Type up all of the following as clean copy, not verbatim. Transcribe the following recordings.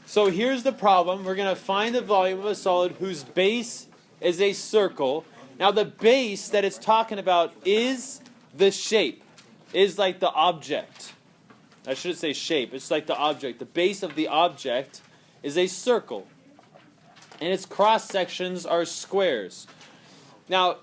So here's the problem. We're going to find the volume of a solid whose base is a circle. Now the base that it's talking about is the shape, is like the object. I should say shape. It's like the object. The base of the object is a circle. And its cross sections are squares. Now,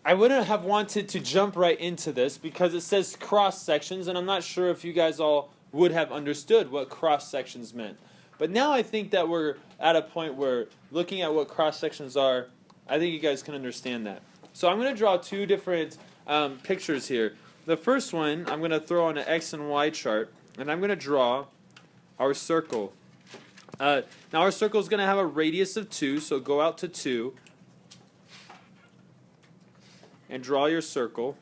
I wouldn't have wanted to jump right into this because it says cross sections, and I'm not sure if you guys all would have understood what cross sections meant. But now I think that we're at a point where looking at what cross sections are, I think you guys can understand that. So I'm going to draw two different pictures here. The first one, I'm going to throw on an X and Y chart, and I'm going to draw our circle. Now our circle is going to have a radius of 2, so go out to 2 and draw your circle.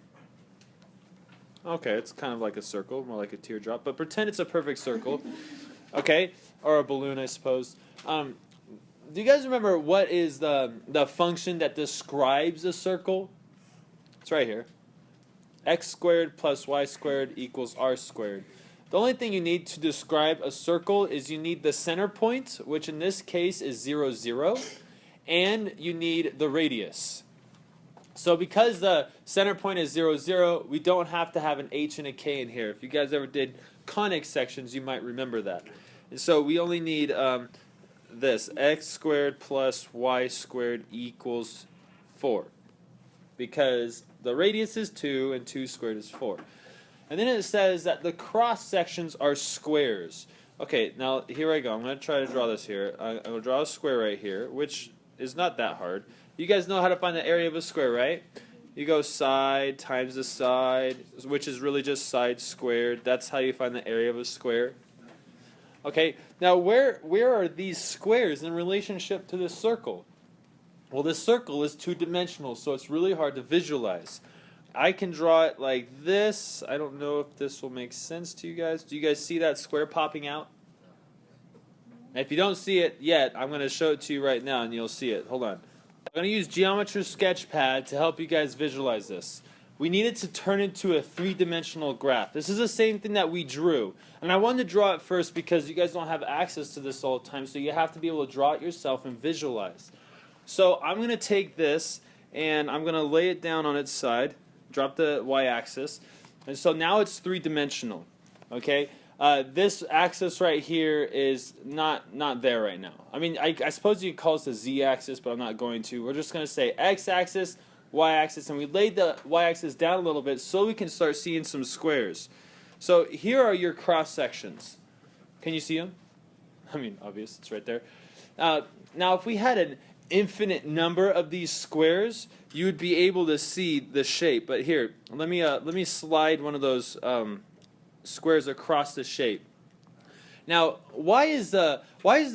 Okay, it's kind of like a circle, more like a teardrop, but pretend it's a perfect circle. Okay, or a balloon, I suppose. Do you guys remember what is the function that describes a circle? It's right here. X squared plus y squared equals r squared. The only thing you need to describe a circle is you need the center point, which in this case is 0, 0, and you need the radius. So because the center point is 0, 0, we don't have to have an h and a k in here. If you guys ever did conic sections, you might remember that. And so we only need this, x squared plus y squared equals 4. Because the radius is 2 and 2 squared is 4. And then it says that the cross sections are squares. Okay, now here I go. I'm going to try to draw this here. I'm going to draw a square right here, which is not that hard. You guys know how to find the area of a square, right? You go side times the side, which is really just side squared. That's how you find the area of a square. Okay, now where are these squares in relationship to this circle? Well, this circle is two-dimensional, so it's really hard to visualize. I can draw it like this. I don't know if this will make sense to you guys. Do you guys see that square popping out? And if you don't see it yet, I'm going to show it to you right now, and you'll see it. Hold on. I'm going to use Geometry Sketchpad to help you guys visualize this. We needed to turn it into a three-dimensional graph. This is the same thing that we drew. And I wanted to draw it first because you guys don't have access to this all the time, so you have to be able to draw it yourself and visualize. So I'm going to take this, and I'm going to lay it down on its side. Drop the y-axis, and so now it's three-dimensional. Okay, this axis right here is not there right now. I mean, I suppose you could call this the z-axis, but I'm not going to. We're just going to say x-axis, y-axis, and we laid the y-axis down a little bit so we can start seeing some squares. So here are your cross sections. Can you see them? I mean, obvious, it's right there. Now, if we had an infinite number of these squares, you would be able to see the shape. But here, let me slide one of those squares across the shape. Now, why is the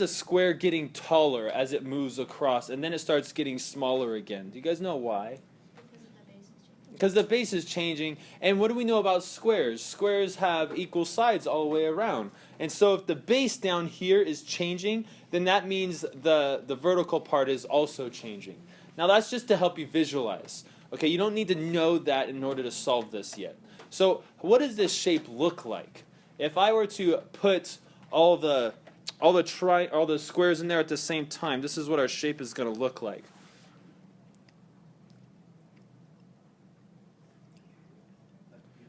square getting taller as it moves across, and then it starts getting smaller again? Do you guys know why? Because the base is changing. And what do we know about squares? Squares have equal sides all the way around. And so if the base down here is changing, then that means the vertical part is also changing. Now that's just to help you visualize. Okay, you don't need to know that in order to solve this yet. So what does this shape look like? If I were to put all the squares in there at the same time, this is what our shape is going to look like.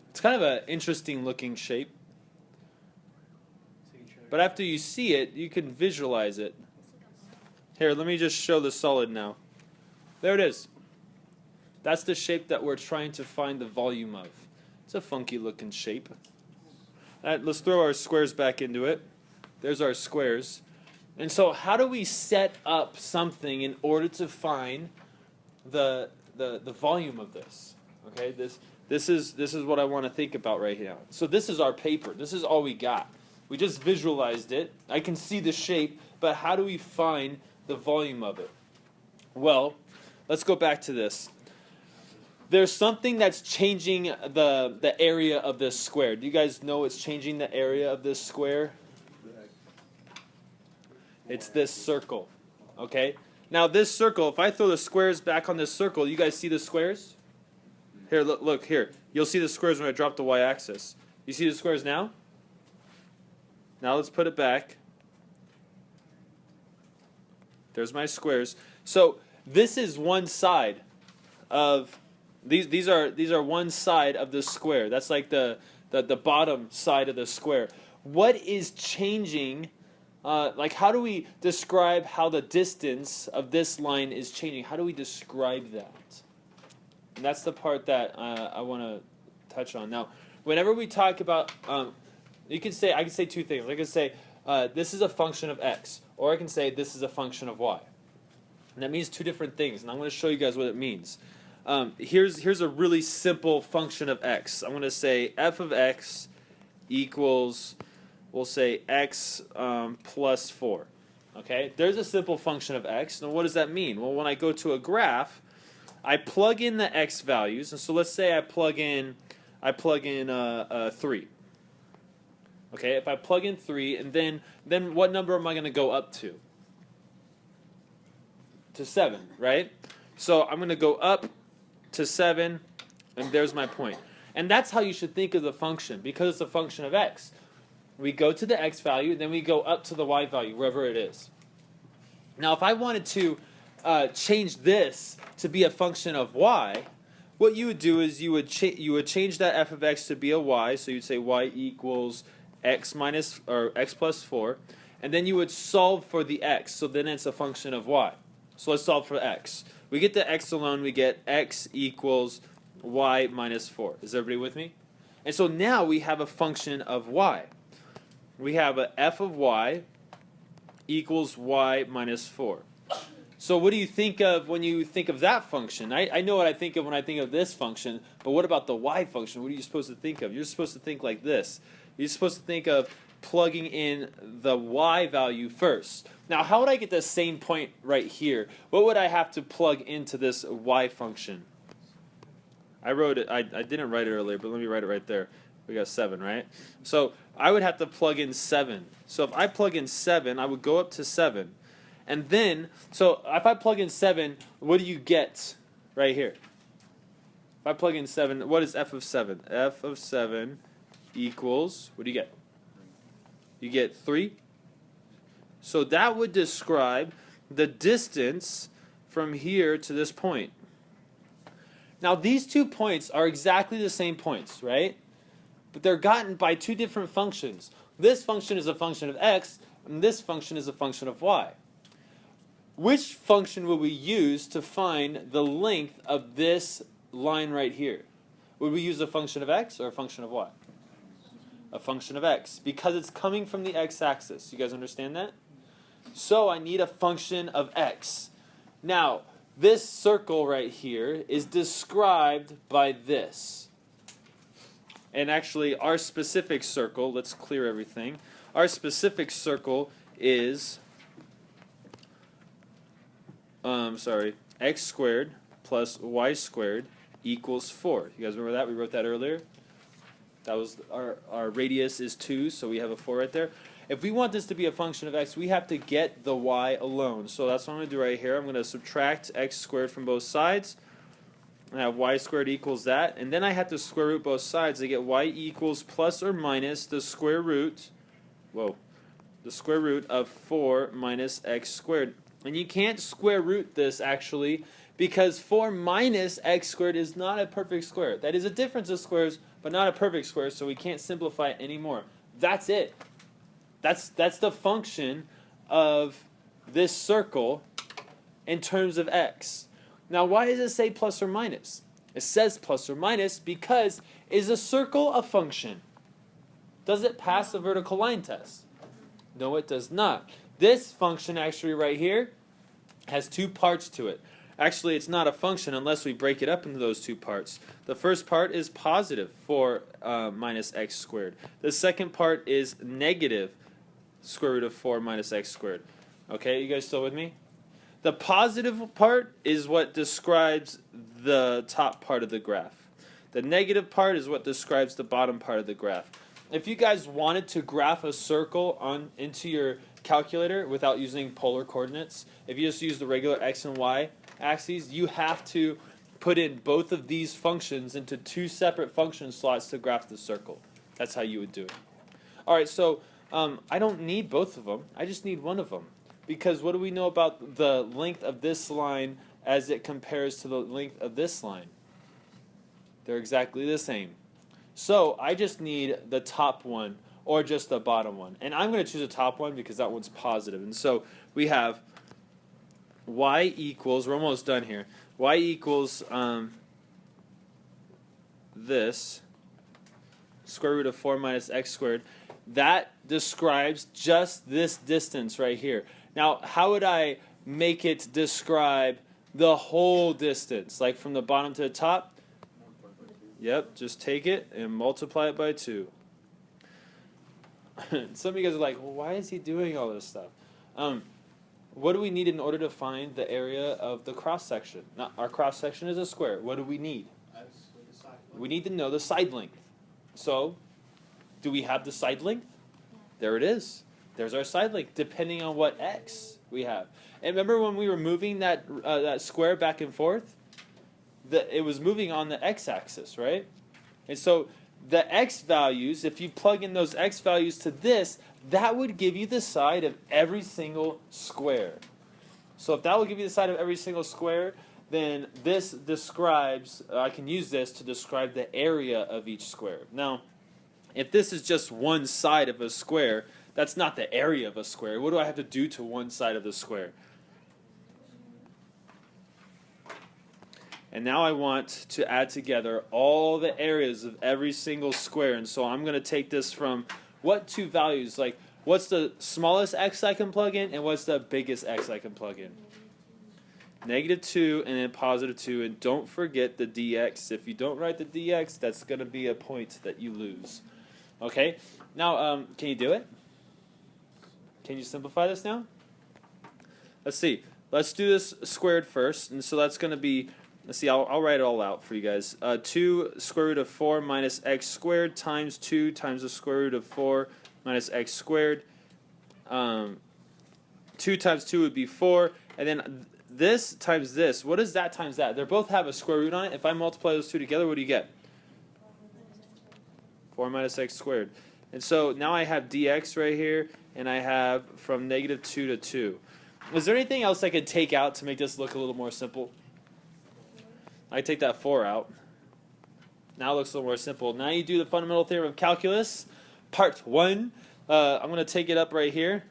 It's kind of an interesting looking shape. But after you see it, you can visualize it. Here, let me just show the solid now. There it is. That's the shape that we're trying to find the volume of. It's a funky looking shape. All right, let's throw our squares back into it. There's our squares. And so how do we set up something in order to find the volume of this? Okay, this is what I want to think about right now. So this is our paper. This is all we got. We just visualized it. I can see the shape, but how do we find the volume of it? Well, let's go back to this. There's something that's changing the area of this square. Do you guys know what's changing the area of this square? It's this circle. Okay? Now this circle, if I throw the squares back on this circle, you guys see the squares? Here, look here. You'll see the squares when I drop the y-axis. You see the squares now? Now let's put it back. There's my squares. So this is one side of these are one side of the square. That's like the bottom side of the square. What is changing? Like, how do we describe how the distance of this line is changing? How do we describe that? And that's the part that I want to touch on. Now, whenever we talk about, I can say two things. I can say this is a function of x, or I can say this is a function of y. And that means two different things, and I'm going to show you guys what it means. Here's a really simple function of x. I'm going to say f of x equals, we'll say x plus 4. Okay, there's a simple function of x. Now, what does that mean? Well, when I go to a graph, I plug in the x values, and so let's say I plug in 3. Okay, if I plug in 3, and then what number am I going to go up to? To 7, right? So I'm going to go up to 7, and there's my point. And that's how you should think of the function, because it's a function of x. We go to the x value, then we go up to the y value, wherever it is. Now, if I wanted to change this to be a function of y, what you would do is you would change that f of x to be a y, so you'd say y equals x minus, or x plus 4, and then you would solve for the x, so then it's a function of y. So let's solve for x. We get the x alone, we get x equals y minus 4. Is everybody with me? And so now we have a function of y. We have a f of y equals y minus 4. So what do you think of when you think of that function? I know what I think of when I think of this function, but what about the y function? What are you supposed to think of? You're supposed to think like this. You're supposed to think of plugging in the y value first. Now, how would I get the same point right here? What would I have to plug into this y function? I wrote it. I didn't write it earlier, but let me write it right there. We got 7, right? So I would have to plug in 7. So if I plug in 7, I would go up to 7. And then, so if I plug in 7, what do you get right here? If I plug in 7, what is f of 7? F of 7 equals, what do you get? You get 3. So that would describe the distance from here to this point. Now, these 2 points are exactly the same points, right? But they're gotten by 2 different functions. This function is a function of x, and this function is a function of y. Which function will we use to find the length of this line right here? Would we use a function of x or a function of y? A function of x, because it's coming from the x-axis. You guys understand that? So I need a function of x. Now, this circle right here is described by this. And actually, our specific circle, let's clear everything. Our specific circle is, x squared plus y squared equals 4. You guys remember that? We wrote that earlier. That was our radius is 2, so we have a 4 right there. If we want this to be a function of x, we have to get the y alone. So that's what I'm going to do right here. I'm going to subtract x squared from both sides. I have y squared equals that. And then I have to square root both sides. I get y equals plus or minus the square root, the square root of 4 minus x squared. And you can't square root this, actually, because 4 minus x squared is not a perfect square. That is a difference of squares, but not a perfect square, so we can't simplify it anymore. That's it. That's the function of this circle in terms of x. Now, why does it say plus or minus? It says plus or minus because is a circle a function? Does it pass the vertical line test? No, it does not. This function actually right here has 2 parts to it. Actually, it's not a function unless we break it up into those 2 parts. The first part is positive 4 minus x squared. The second part is negative square root of 4 minus x squared. Okay, you guys still with me? The positive part is what describes the top part of the graph. The negative part is what describes the bottom part of the graph. If you guys wanted to graph a circle into your calculator without using polar coordinates, if you just use the regular x and y axes, you have to put in both of these functions into 2 separate function slots to graph the circle. That's how you would do it. Alright, so I don't need both of them. I just need one of them. Because what do we know about the length of this line as it compares to the length of this line? They're exactly the same. So I just need the top one or just the bottom one. And I'm going to choose the top one because that one's positive. And so we have y equals, we're almost done here, y equals this, square root of 4 minus x squared. That describes just this distance right here. Now, how would I make it describe the whole distance? Like from the bottom to the top? Yep, just take it and multiply it by 2. Some of you guys are like, well, why is he doing all this stuff? What do we need in order to find the area of the cross section? Now, our cross section is a square. What do we need? We need to know the side length. So, do we have the side length? There it is. There's our side length, depending on what x we have. And remember when we were moving that square back and forth? It was moving on the x-axis, right? And so the x values, if you plug in those x values to this, that would give you the side of every single square. So if that will give you the side of every single square, then this describes, I can use this to describe the area of each square. Now, if this is just one side of a square, that's not the area of a square. What do I have to do to one side of the square? And now I want to add together all the areas of every single square. And so I'm going to take this from what two values? Like, what's the smallest x I can plug in, and what's the biggest x I can plug in? -2 and then +2. And don't forget the dx. If you don't write the dx, that's going to be a point that you lose. Okay? Now, can you do it? Can you simplify this now? Let's see. Let's do this squared first. And so that's going to be, let's see, I'll write it all out for you guys. 2 square root of 4 minus x squared times 2 times the square root of 4 minus x squared. 2 times 2 would be 4. And then this times this. What is that times that? They both have a square root on it. If I multiply those two together, what do you get? 4 minus x squared. And so now I have dx right here, and I have from -2 to 2. Is there anything else I could take out to make this look a little more simple? I take that 4 out. Now it looks a little more simple. Now you do the fundamental theorem of calculus, part 1. I'm going to take it up right here.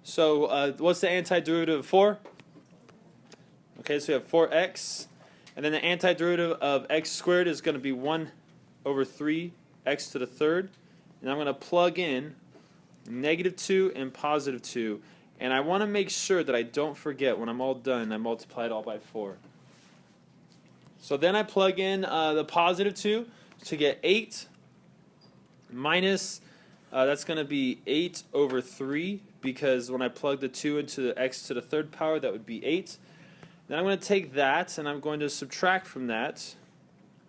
So what's the antiderivative of 4? Okay, so we have 4x. And then the antiderivative of x squared is going to be 1 over 3 x to the third. And I'm going to plug in -2 and +2. And I want to make sure that I don't forget when I'm all done, I multiply it all by 4. So then I plug in the +2 to get 8 minus, that's going to be 8 over 3, because when I plug the 2 into the x to the third power, that would be 8. Then I'm going to take that, and I'm going to subtract from that.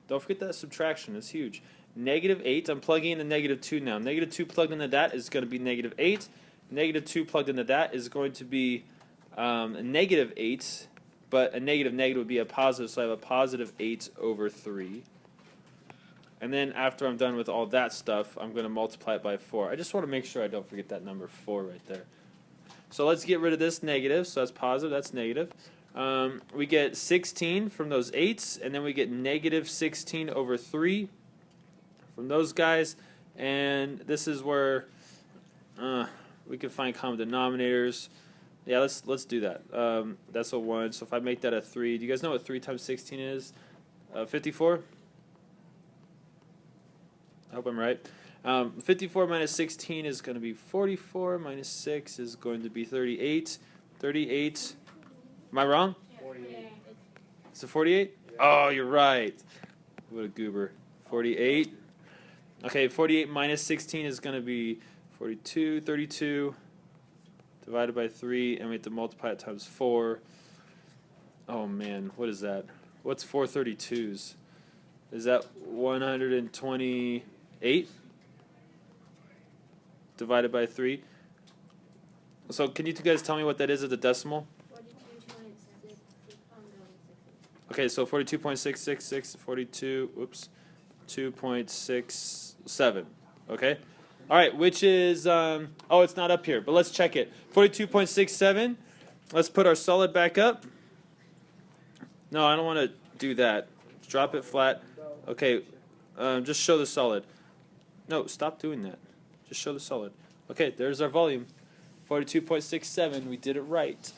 Don't forget that subtraction. It's huge. -8. I'm plugging in the -2 now. -2 plugged into that is going to be -8. -2 plugged into that is going to be -8. But a negative would be a positive, so I have a +8 over 3. And then after I'm done with all that stuff, I'm going to multiply it by 4. I just want to make sure I don't forget that number 4 right there. So let's get rid of this negative. So that's positive, that's negative. We get 16 from those 8s, and then we get -16 over 3 from those guys. And this is where we can find common denominators. Yeah, let's do that. That's a 1. So if I make that a 3, do you guys know what 3 times 16 is? 54? I hope I'm right. 54 minus 16 is going to be 44. Minus 6 is going to be 38. 38. Am I wrong? 48. Is it 48? Yeah. Oh, you're right. What a goober. 48. Okay, 48 minus 16 is going to be 42. 32. Divided by 3, and we have to multiply it times 4. Oh man, what is that? What's 4 32s? Is that 128 divided by 3? So can you two guys tell me what that is as a decimal? 42.6. Okay, so 42.666, 42, oops, 2.67, okay? All right, which is, oh, it's not up here, but let's check it. 42.67 Let's put our solid back up. No, I don't want to do that. Drop it flat. Okay, just show the solid. No, stop doing that. Just show the solid. Okay, there's our volume. 42.67. We did it right.